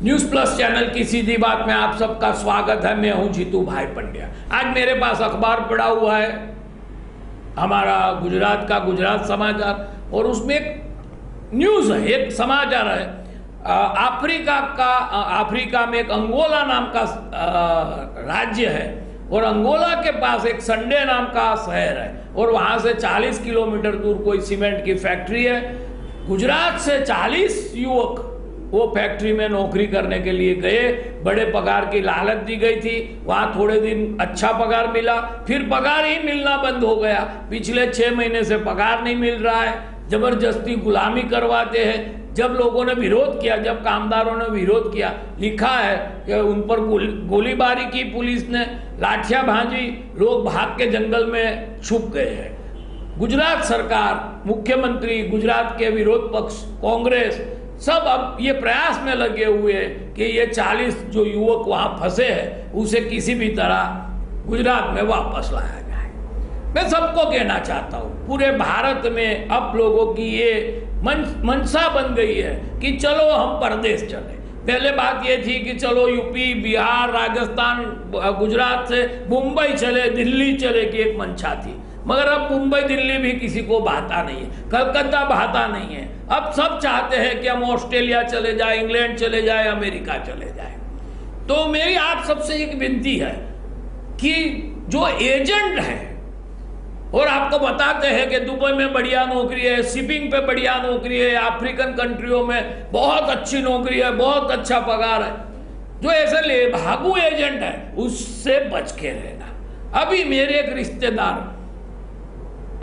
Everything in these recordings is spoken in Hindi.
न्यूज प्लस चैनल की सीधी बात में आप सबका स्वागत है। मैं हूं जीतू भाई पंड्या। आज मेरे पास अखबार पड़ा हुआ है हमारा गुजरात का गुजरात समाचार, और उसमें एक न्यूज है, एक समाचार है। अफ्रीका में एक अंगोला नाम का राज्य है, और अंगोला के पास एक संडे नाम का शहर है, और वहां से 40 किलोमीटर दूर कोई सीमेंट की फैक्ट्री है। गुजरात से 40 युवक वो फैक्ट्री में नौकरी करने के लिए गए। बड़े पगार की लालच दी गई थी। वहां थोड़े दिन अच्छा पगार मिला, फिर पगार ही मिलना बंद हो गया। पिछले 6 महीने से पगार नहीं मिल रहा है। जबरदस्ती गुलामी करवाते हैं। जब लोगों ने विरोध किया, जब कामदारों ने विरोध किया, लिखा है कि उन पर गोलीबारी की पुलिस ने, लाठियां भांजी, लोग भाग के जंगल में छुप गए हैं। गुजरात सरकार, मुख्यमंत्री, गुजरात के विरोध पक्ष, कांग्रेस सब अब ये प्रयास में लगे हुए हैं कि ये 40 जो युवक वहां फंसे हैं उसे किसी भी तरह गुजरात में वापस लाया जाए। मैं सबको कहना चाहता हूँ, पूरे भारत में अब लोगों की ये मनसा बन गई है कि चलो हम परदेश चले। पहले बात ये थी कि चलो यूपी, बिहार, राजस्थान, गुजरात से मुंबई चले, दिल्ली चले की एक मंशा थी। मगर अब मुंबई, दिल्ली भी किसी को भाता नहीं है, कलकत्ता भाता नहीं है। अब सब चाहते हैं कि हम ऑस्ट्रेलिया चले जाए, इंग्लैंड चले जाए, अमेरिका चले जाए। तो मेरी आप सबसे एक विनती है कि जो एजेंट है और आपको बताते हैं कि दुबई में बढ़िया नौकरी है, शिपिंग पे बढ़िया नौकरी है, अफ्रीकन कंट्रियों में बहुत अच्छी नौकरी है, बहुत अच्छा पगार है, जो ऐसे ले भागू एजेंट है उससे बच के रहना। अभी मेरे एक रिश्तेदार,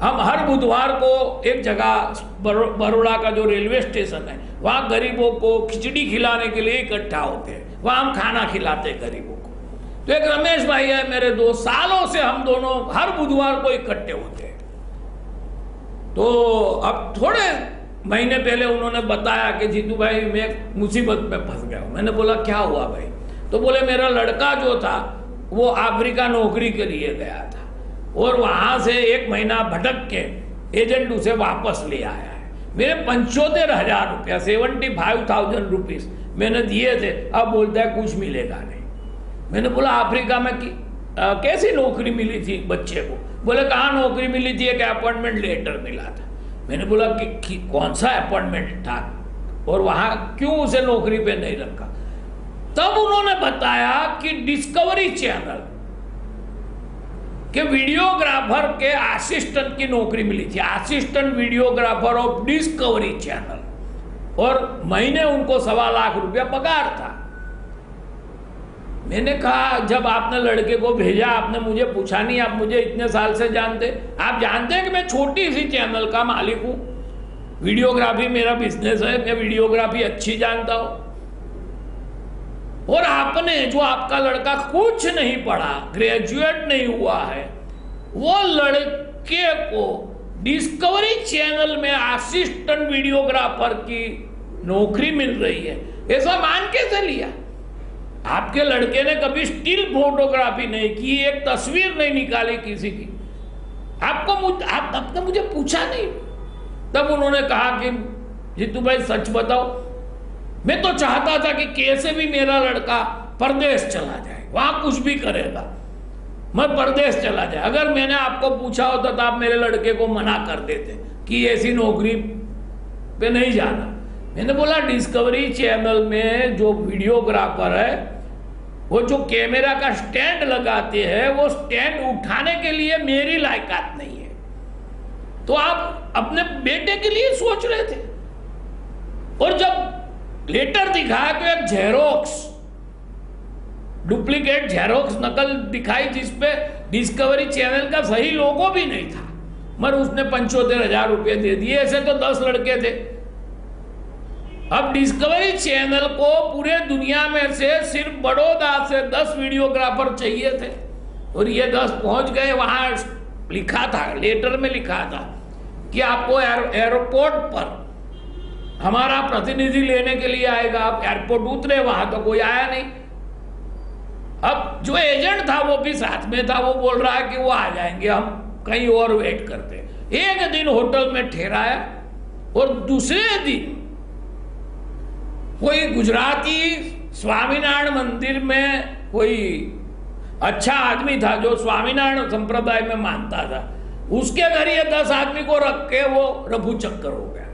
हम हर बुधवार को एक जगह बड़ौदा का जो रेलवे स्टेशन है वहाँ गरीबों को खिचड़ी खिलाने के लिए इकट्ठा होते हैं। वहाँ हम खाना खिलाते हैं गरीबों को। तो एक रमेश भाई है मेरे दोस्त, सालों से हम दोनों हर बुधवार को इकट्ठे होते हैं। तो अब थोड़े महीने पहले उन्होंने बताया कि जीतू भाई मैं मुसीबत में फंस गया हूँ। मैंने बोला क्या हुआ भाई? तो बोले मेरा लड़का जो था वो अफ्रीका नौकरी के लिए गया था, और वहां से 1 महीना भटक के एजेंट उसे वापस ले आया है। मेरे 75,000 रुपया, 75,000 रुपीज मैंने दिए थे। अब बोलता है कुछ मिलेगा नहीं। मैंने बोला अफ्रीका में कैसी नौकरी मिली थी बच्चे को? बोले कहाँ नौकरी मिली थी, एक अपॉइंटमेंट लेटर मिला था। मैंने बोला कि कौन सा अपॉइंटमेंट था और वहां क्यों उसे नौकरी पे नहीं रखा? तब उन्होंने बताया कि डिस्कवरी चैनल के वीडियोग्राफर के असिस्टेंट की नौकरी मिली थी, assistant videographer of discovery channel, और महीने उनको 1.25 लाख रुपया पगार था। मैंने कहा जब आपने लड़के को भेजा, आपने मुझे पूछा नहीं, आप मुझे इतने साल से जानते, आप जानते हैं कि मैं छोटी सी चैनल का मालिक हूं, वीडियोग्राफी मेरा बिजनेस है, मैं वीडियोग्राफी अच्छी जानता हूं, और आपने, जो आपका लड़का कुछ नहीं पढ़ा, ग्रेजुएट नहीं हुआ है, वो लड़के को डिस्कवरी चैनल में असिस्टेंट वीडियोग्राफर की नौकरी मिल रही है, ऐसा मान कैसे लिया? आपके लड़के ने कभी स्टिल फोटोग्राफी नहीं की, एक तस्वीर नहीं निकाली किसी की। आपने मुझे पूछा नहीं। तब उन्होंने कहा कि जीतू भाई सच बताओ, मैं तो चाहता था कि कैसे भी मेरा लड़का परदेश चला जाए, वहां कुछ भी करेगा, मैं परदेश चला जाए। अगर मैंने आपको पूछा होता तो आप मेरे लड़के को मना कर देते कि ऐसी नौकरी पे नहीं जाना। मैंने बोला डिस्कवरी चैनल में जो वीडियोग्राफर है, वो जो कैमरा का स्टैंड लगाते हैं, वो स्टैंड उठाने के लिए मेरी लायकात नहीं है। तो आप अपने बेटे के लिए सोच रहे थे। और जब लेटर दिखाया तो एक जेरोक्स, डुप्लीकेट जेरोक्स नकल दिखाई, जिसपे डिस्कवरी चैनल का सही लोगो भी नहीं था, मगर उसने 75,000 रुपये दे दिए। ऐसे तो 10 लड़के थे। अब डिस्कवरी चैनल को पूरे दुनिया में से सिर्फ बड़ौदा से 10 वीडियोग्राफर चाहिए थे, और ये 10 पहुंच गए। वहां लिखा था, लेटर में लिखा था कि आपको एयरपोर्ट पर हमारा प्रतिनिधि लेने के लिए आएगा। आप एयरपोर्ट उतरे, वहां तो कोई आया नहीं। अब जो एजेंट था वो भी साथ में था, वो बोल रहा है कि वो आ जाएंगे, हम कहीं और वेट करते हैं। एक दिन होटल में ठहराया, और दूसरे दिन कोई गुजराती स्वामीनारायण मंदिर में कोई अच्छा आदमी था जो स्वामीनारायण संप्रदाय में मानता था, उसके घर ये 10 आदमी को रख के वो रफू चक्कर हो गया।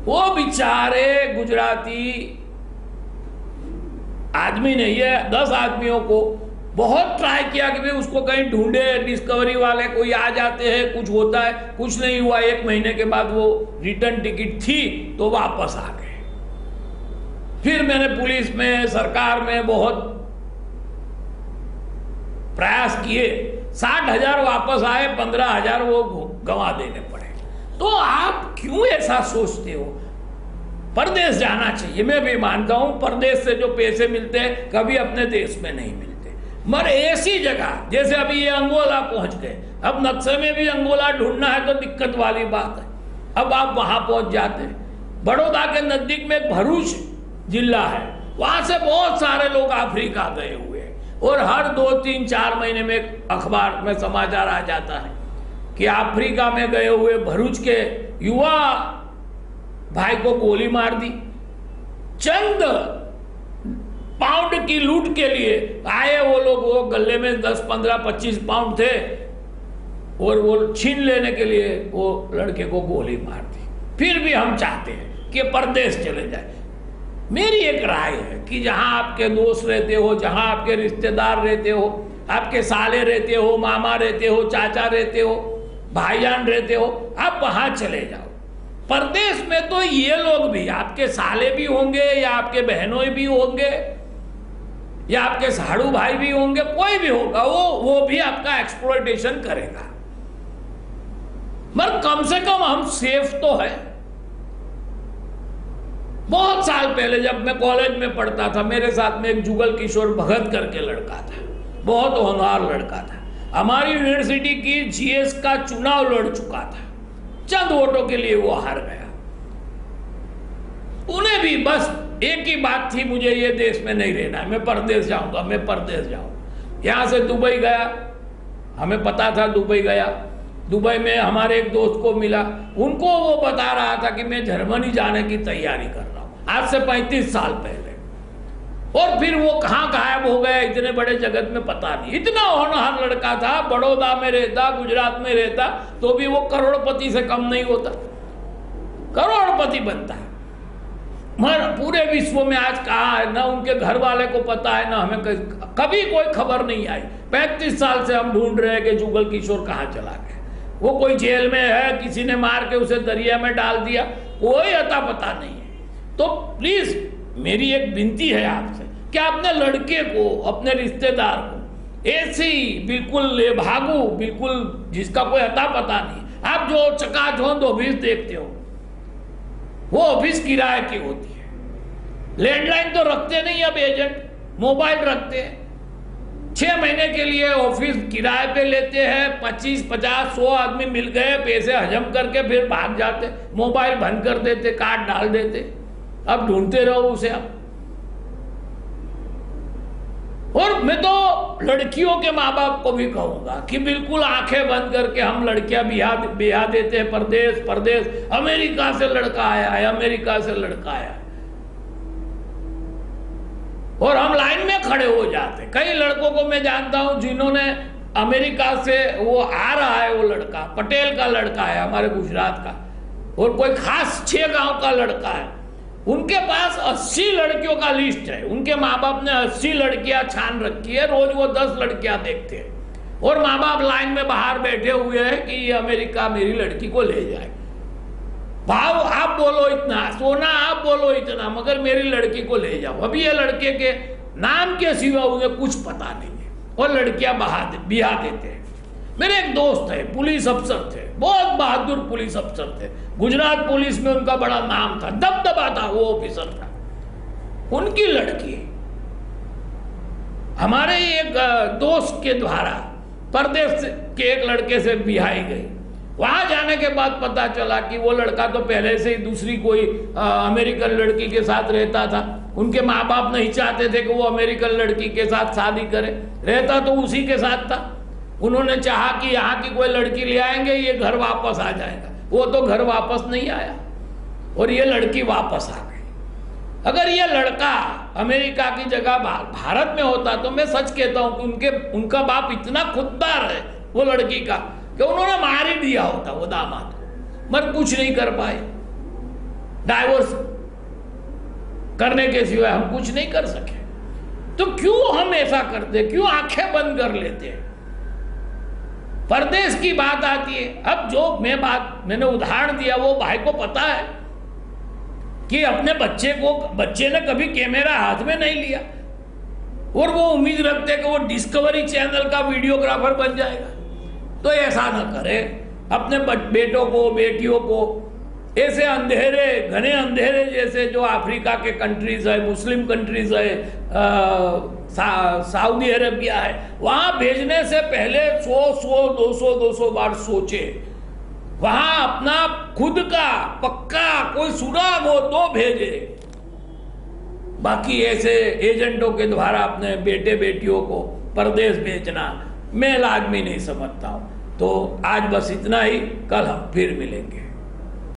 वो बेचारे गुजराती आदमी ने ये 10 आदमियों को बहुत ट्राई किया कि भाई उसको कहीं ढूंढे, डिस्कवरी वाले कोई आ जाते हैं, कुछ होता है, कुछ नहीं हुआ। 1 महीने के बाद वो रिटर्न टिकट थी तो वापस आ गए। फिर मैंने पुलिस में, सरकार में बहुत प्रयास किए, 60,000 वापस आए, 15,000 वो गंवा देने पड़े। तो आप क्यों ऐसा सोचते हो? परदेश जाना चाहिए, मैं भी मानता हूं परदेश से जो पैसे मिलते हैं कभी अपने देश में नहीं मिलते। मगर ऐसी जगह जैसे अभी ये अंगोला पहुंच गए, अब नक्शे में भी अंगोला ढूंढना है तो दिक्कत वाली बात है। अब आप वहां पहुंच जाते हैं। बड़ौदा के नजदीक में एक भरूच जिला है, वहां से बहुत सारे लोग अफ्रीका गए हुए हैं और हर 2, 3, 4 महीने में अखबार में समाचार आ जाता है कि अफ्रीका में गए हुए भरूच के युवा भाई को गोली मार दी। चंद पाउंड की लूट के लिए आए वो लोग, वो गले में 10, 15, 25 पाउंड थे और वो छीन लेने के लिए वो लड़के को गोली मार दी। फिर भी हम चाहते हैं कि परदेश चले जाए। मेरी एक राय है कि जहां आपके दोस्त रहते हो, जहां आपके रिश्तेदार रहते हो, आपके साले रहते हो, मामा रहते हो, चाचा रहते हो, भाईजान रहते हो, आप वहां चले जाओ। परदेश में तो ये लोग भी, आपके साले भी होंगे या आपके बहनों भी होंगे या आपके साड़ू भाई भी होंगे, कोई भी होगा, वो भी आपका एक्सप्लॉयटेशन करेगा। मगर कम से कम हम सेफ तो है। बहुत साल पहले जब मैं कॉलेज में पढ़ता था, मेरे साथ में एक जुगल किशोर भगत करके लड़का था, बहुत होनहार लड़का था। हमारी यूनिवर्सिटी की जीएस का चुनाव लड़ चुका था, चंद वोटों के लिए वो हार गया। उन्हें भी बस एक ही बात थी, मुझे ये देश में नहीं रहना है, मैं परदेश जाऊंगा, मैं परदेश जाऊंगा। यहां से दुबई गया, हमें पता था दुबई गया। दुबई में हमारे एक दोस्त को मिला, उनको वो बता रहा था कि मैं जर्मनी जाने की तैयारी कर रहा हूं, आज से 35 साल पहले। और फिर वो कहाँ गायब हो गया, इतने बड़े जगत में पता नहीं। इतना होनहार लड़का था, बड़ौदा में रहता, गुजरात में रहता, तो भी वो करोड़पति से कम नहीं होता, करोड़पति बनता है। मगर पूरे विश्व में आज कहाँ है, ना उनके घर वाले को पता है, ना हमें कभी कोई खबर नहीं आई। 35 साल से हम ढूंढ रहे हैं कि जुगल किशोर कहाँ चला गया। वो कोई जेल में है, किसी ने मार के उसे दरिया में डाल दिया, कोई अता पता नहीं है। तो प्लीज मेरी एक विनती है आपसे कि अपने लड़के को, अपने रिश्तेदार को ऐसी बिल्कुल लेभागू, बिल्कुल जिसका कोई अता पता नहीं, आप जो चकाचौंध ऑफिस देखते हो, वो ऑफिस किराए की होती है। लैंडलाइन तो रखते नहीं अब एजेंट, मोबाइल रखते हैं। 6 महीने के लिए ऑफिस किराए पे लेते हैं, 25, 50, 100 आदमी मिल गए, पैसे हजम करके फिर भाग जाते, मोबाइल बंद कर देते, कार्ड डाल देते, अब ढूंढते रहो उसे आप। और मैं तो लड़कियों के माँ बाप को भी कहूंगा कि बिल्कुल आंखें बंद करके हम लड़कियां ब्याह देते हैं। परदेश परदेश, अमेरिका से लड़का आया है, अमेरिका से लड़का आया है, और हम लाइन में खड़े हो जाते। कई लड़कों को मैं जानता हूं जिन्होंने अमेरिका से, वो आ रहा है, वो लड़का पटेल का लड़का है हमारे गुजरात का, और कोई खास 6 गांव का लड़का है, उनके पास 80 लड़कियों का लिस्ट है। उनके माँ बाप ने 80 लड़कियां छान रखी है, रोज वो 10 लड़कियां देखते हैं, और माँ बाप लाइन में बाहर बैठे हुए हैं कि ये अमेरिका मेरी लड़की को ले जाए। भाव आप बोलो इतना, सोना आप बोलो इतना, मगर मेरी लड़की को ले जाओ। अभी ये लड़के के नाम के सिवा उन्हें कुछ पता नहीं है, और लड़कियां ब्याह देते हैं। मेरे एक दोस्त है, पुलिस अफसर थे, बहुत बहादुर पुलिस अफसर थे, गुजरात पुलिस में उनका बड़ा नाम था, दबदबा था, वो ऑफिसर था। उनकी लड़की हमारे एक दोस्त के द्वारा परदेश के एक लड़के से ब्याही गई। वहां जाने के बाद पता चला कि वो लड़का तो पहले से ही दूसरी कोई अमेरिकन लड़की के साथ रहता था। उनके माँ बाप नहीं चाहते थे कि वो अमेरिकन लड़की के साथ शादी करे, रहता तो उसी के साथ था। उन्होंने चाहा कि यहाँ की कोई लड़की ले आएंगे, ये घर वापस आ जाएगा। वो तो घर वापस नहीं आया, और ये लड़की वापस आ गई। अगर ये लड़का अमेरिका की जगह भारत में होता तो मैं सच कहता हूं कि उनका बाप इतना खुददार है वो लड़की का कि उन्होंने मार ही दिया होता वो दामाद को, मगर कुछ नहीं कर पाए। डाइवोर्स करने के सिवाय हम कुछ नहीं कर सके। तो क्यों हम ऐसा करते, क्यों आंखें बंद कर लेते हैं? परदेश की बात आती है। अब जो मैंने उदाहरण दिया वो भाई को पता है कि अपने बच्चे ने कभी कैमरा हाथ में नहीं लिया और वो उम्मीद रखते कि वो डिस्कवरी चैनल का वीडियोग्राफर बन जाएगा। तो ऐसा ना करे। अपने बेटों को, बेटियों को ऐसे अंधेरे, घने अंधेरे जैसे जो अफ्रीका के कंट्रीज है, मुस्लिम कंट्रीज है, सऊदी अरेबिया है, वहां भेजने से पहले 100-200 बार सोचे। वहां अपना खुद का पक्का कोई सुराग हो तो भेजे। बाकी ऐसे एजेंटों के द्वारा अपने बेटे बेटियों को परदेश भेजना मैं लाजमी नहीं समझता हूं। तो आज बस इतना ही, कल हम फिर मिलेंगे।